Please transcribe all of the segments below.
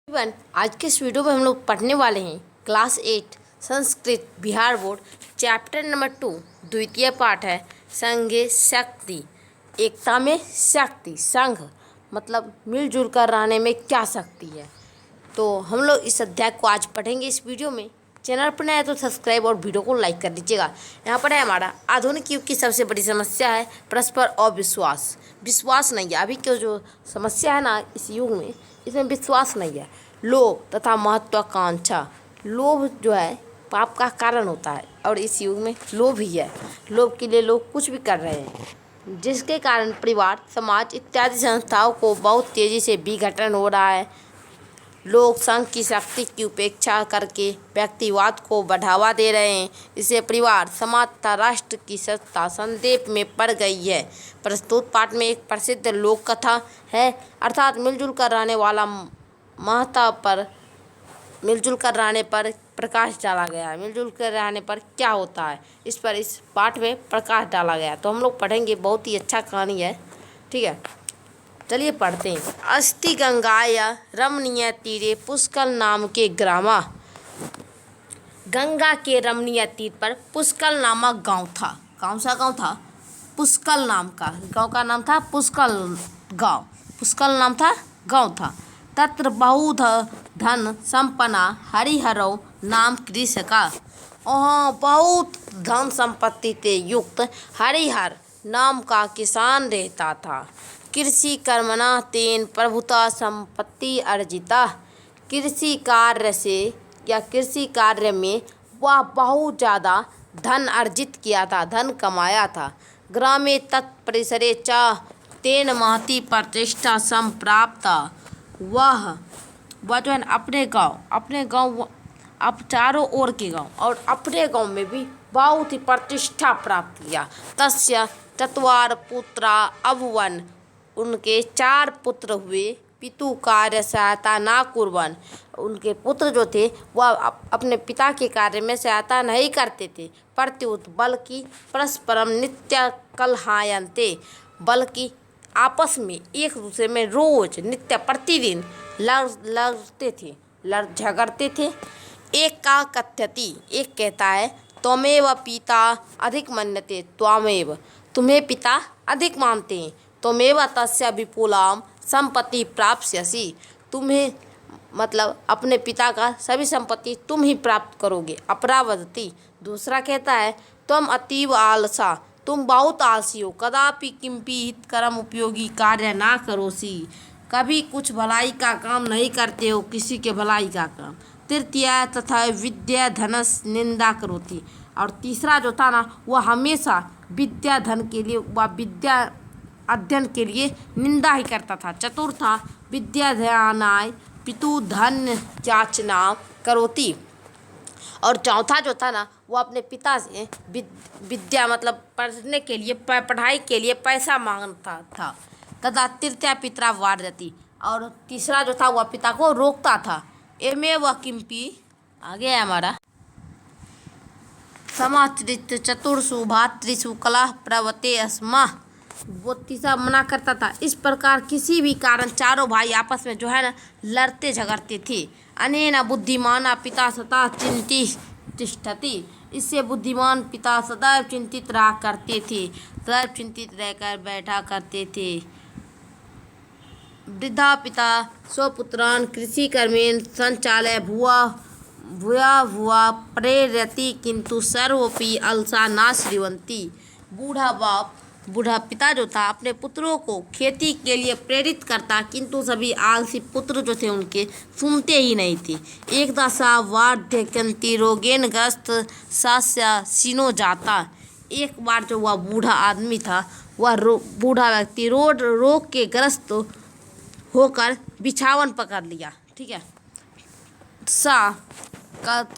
Everyone, आज के इस वीडियो में हम लोग पढ़ने वाले हैं class 8 Sanskrit Bihar board chapter number 2 द्वितीय पाठ है संघे शक्ति। एकता में शक्ति। संघ मतलब मिलजुल कर रहने में क्या शक्ति है। तो हम लोग इस अध्याय को आज पढ़ेंगे इस वीडियो में। चैनल पर नया है तो सब्सक्राइब और वीडियो को लाइक कर दीजिएगा। यहाँ पर है हमारा आधुनिक युग की सबसे बड़ी समस्या है परस्पर अविश्वास। विश्वास नहीं है। अभी की जो समस्या है ना इस युग में, इसमें विश्वास नहीं है। लोभ तथा महत्वाकांक्षा। लोभ जो है पाप का कारण होता है और इस युग में लोभ ही है। लोभ के लिए लोग कुछ भी कर रहे हैं, जिसके कारण परिवार, समाज इत्यादि संस्थाओं को बहुत तेज़ी से विघटन हो रहा है। लोग संघ की शक्ति की उपेक्षा करके व्यक्तिवाद को बढ़ावा दे रहे हैं। इससे परिवार, समाज तथा राष्ट्र की सत्ता संदेह में पड़ गई है। प्रस्तुत पाठ में एक प्रसिद्ध लोक कथा है, अर्थात मिलजुल कर रहने वाला महत्व पर मिलजुल कर रहने पर प्रकाश डाला गया है। मिलजुल कर रहने पर क्या होता है, इस पर इस पाठ में प्रकाश डाला गया है। तो हम लोग पढ़ेंगे, बहुत ही अच्छा कहानी है। ठीक है, चलिए पढ़ते हैं। अस्ति गंगाया रमणीय तीरे पुष्कर नाम के ग्रामा। गंगा के रमणीय तीर पर पुष्कर नामक गांव था। कौन सा गांव था? पुष्कर नाम का गांव का नाम था पुष्कर गांव। पुष्कर नाम था गांव था। तत्र बहुध धन संपन्ना हरिहरौ नाम कृषका। वहाँ बहुत धन संपत्ति से युक्त हरिहर नाम का किसान रहता था। कृषि कर्मणा तेन प्रभुता संपत्ति अर्जिता। कृषि कार्य से या कृषि कार्य में वह बहुत ज़्यादा धन अर्जित किया था, धन कमाया था। ग्रामे तत्परिसरे च तेन महती प्रतिष्ठा संप्राप्ता। वह जो है अपने गांव अब चारों ओर के गांव और अपने गांव में भी बहुत ही प्रतिष्ठा प्राप्त किया। तस्य चत्वार पुत्रा अभुवन। उनके 4 पुत्र हुए। पितु कार्य सहायता ना कुर्बन। उनके पुत्र जो थे वह अपने पिता के कार्य में सहायता नहीं करते थे, प्रत्युत बल्कि परस्परम नित्य कलहायन्ते। बल्कि आपस में एक दूसरे में रोज नित्य प्रतिदिन लड़ते थे, झगड़ते थे। एक का कथ्यति, एक कहता है त्वमेव पिता अधिक मन्यते त्वमेव। तुम्हें पिता अधिक मानते हैं। त्वमेव तस्य विपुलाम संपत्ति प्राप्स्यसि। तुम्हें मतलब अपने पिता का सभी संपत्ति तुम ही प्राप्त करोगे। अपरावदति, दूसरा कहता है तुम अतीव आलसा, तुम बहुत आलसी हो। कदापि किंपि हितकरम उपयोगी कार्य ना करोसी। कभी कुछ भलाई का काम नहीं करते हो, किसी के भलाई का काम। तृतीय तथा विद्या धनस निंदा करोती। और तीसरा जो था ना वह हमेशा विद्या धन के लिए, वह विद्या अध्ययन के लिए निंदा ही करता था। चतुर्था विद्या ध्यानाय पितु धन याचना करोती। और चौथा जो था ना वो अपने पिता से विद्या मतलब पढ़ने के लिए, पढ़ाई के लिए पैसा मांगता था। तथा तृतीय पिता वार्यति। और तीसरा जो था वह पिता को रोकता था। एमे वह किंपि आगे है हमारा समाचरित चतुर्षु भातृषु कला प्रवते अस्मा। वो तीसरा मना करता था। इस प्रकार किसी भी कारण चारों भाई आपस में जो है ना लड़ते झगड़ते थे। अनेन बुद्धिमाना पिता सदा चिंतित तिष्ठति। इससे बुद्धिमान पिता सदैव चिंतित रहा करते थे, सदैव चिंतित रहकर बैठा करते थे। वृद्धा पिता स्वपुत्रान कृषि कर्मेण संचालय भूया प्रेरयति किंतु सर्वोपि अलसा ना श्रीवंती। बूढ़ा पिता जो था अपने पुत्रों को खेती के लिए प्रेरित करता, किंतु सभी आलसी पुत्र जो थे उनके सुनते ही नहीं थे। एक दशा वार्धक्यंती रोगेन ग्रस्त सास्य सीनो जाता। एक बार जो वह बूढ़ा आदमी था, वह बूढ़ा व्यक्ति रोग के ग्रस्त होकर बिछावन पकड़ लिया। ठीक है। सा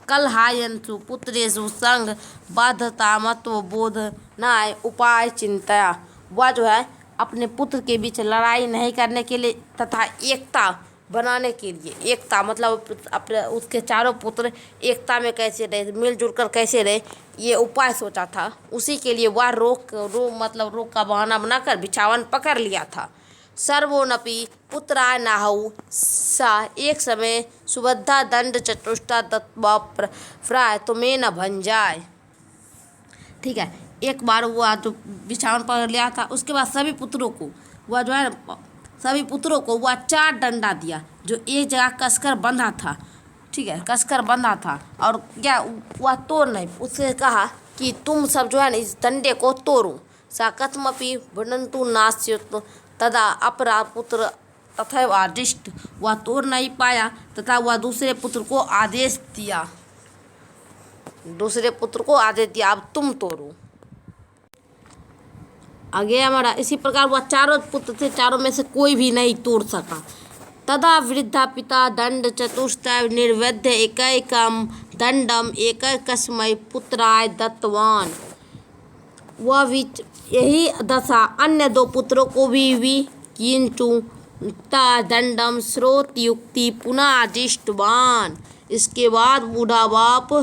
कलहायंसु पुत्रेषु संग बाध्यता मत्व बोध नाय उपाय चिंतया। वह जो है अपने पुत्र के बीच लड़ाई नहीं करने के लिए तथा एकता बनाने के लिए, एकता मतलब अपने उसके चारों पुत्र एकता में कैसे रहे, मिलजुल कर कैसे रहे, ये उपाय सोचा था। उसी के लिए वह रोग का बहाना बनाकर बिछावन पकड़ लिया था। सर्वोऽनपि पुत्राय नाहौ सा एक समय सुबद्धा दंड चतुष्टा दत्त्वा प्राय तुम्हें न भंजाय। ठीक है, एक बार वो तो बिछावन पर लिया था, उसके बाद सभी पुत्रों को वह जो है सभी पुत्रों को वह 4 डंडा दिया जो एक जगह कसकर बंधा था। ठीक है, कसकर बंधा था और क्या वह तोड़ नहीं, उससे कहा कि तुम सब जो है ना इस डंडे को तोड़ो। सा कथमपि भुनन्तु नास्युत तदा अपरा पुत्र तथैव आदिष्ट। वह तोड़ नहीं पाया तथा वह दूसरे पुत्र को आदेश दिया, अब तुम तोड़ो। आगे हमारा इसी प्रकार वह चारों पुत्र थे, चारों में से कोई भी नहीं तोड़ सका। तदा वृद्धा पिता दंड चतुष्टय निर्वेद्य एकैकम दंडम एकैकस्मै पुत्राय दत्तवान। वह भी यही दशा अन्य 2 पुत्रों को भी किंतु ता दंडम स्रोतयुक्ति पुनः आदिष्टवान। इसके बाद बूढ़ा बाप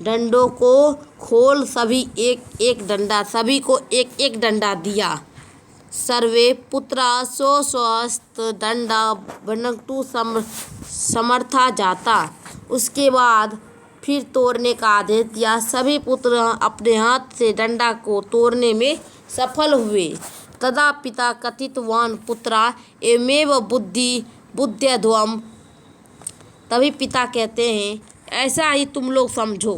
डंडों को खोल सभी एक डंडा, सभी को एक डंडा दिया। सर्वे पुत्रा स्वस्वस्त दंडा भुनक्तु समर्था जाता। उसके बाद फिर तोड़ने का आदेश दिया, सभी पुत्र अपने हाथ से डंडा को तोड़ने में सफल हुए। तदा पिता कथितवान पुत्रा एवमेव बुद्ध्यध्वम। तभी पिता कहते हैं ऐसा ही तुम लोग समझो,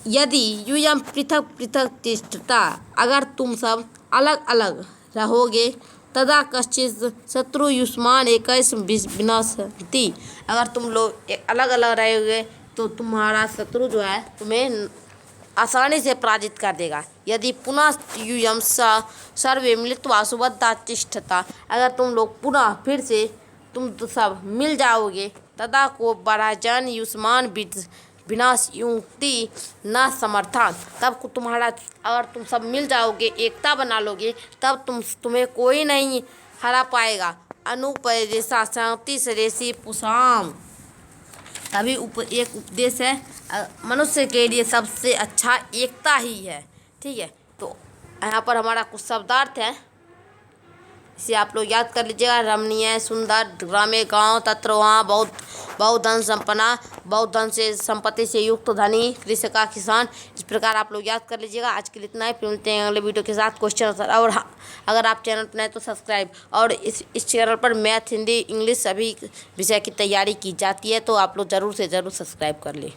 यदि यूयं पृथक पृथक तिष्ठता, अगर तुम सब अलग अलग रहोगे, तदा कश्चित् शत्रुयुष्मान् एकैष विनश्यति। अगर तुम लोग अलग अलग रहोगे तो तुम्हारा शत्रु जो है तुम्हें आसानी से पराजित कर देगा। यदि पुनः यूयं सर्वे मिलित्वा सुबद्धा तिष्ठता, अगर तुम लोग पुनः फिर से तुम तो सब मिल जाओगे, तदा को पराजन युष्मान विनाश युक्ति न समर्थान। तब तुम्हारा अगर तुम सब मिल जाओगे, एकता बना लोगे, तब तुम्हें कोई नहीं हरा पाएगा। अनुपदेशा शांति सरेसी पुषाम। तभी एक उपदेश है, मनुष्य के लिए सबसे अच्छा एकता ही है। ठीक है, तो यहाँ पर हमारा कुछ शब्दार्थ है, इसे आप लोग याद कर लीजिएगा। रमणीय सुंदर ग्रामे गांव तत्र वहाँ बहुत धन संपन्ना, बहुत धन से संपत्ति से युक्त धनी कृषक किसान। इस प्रकार आप लोग याद कर लीजिएगा। आज के लिए इतना ही, फिर मिलते हैं अगले वीडियो के साथ क्वेश्चन आंसर। और हाँ, अगर आप चैनल पर नए तो सब्सक्राइब। और इस चैनल पर मैथ, हिंदी, इंग्लिश सभी विषय की तैयारी की जाती है, तो आप लोग ज़रूर से ज़रूर सब्सक्राइब कर लें।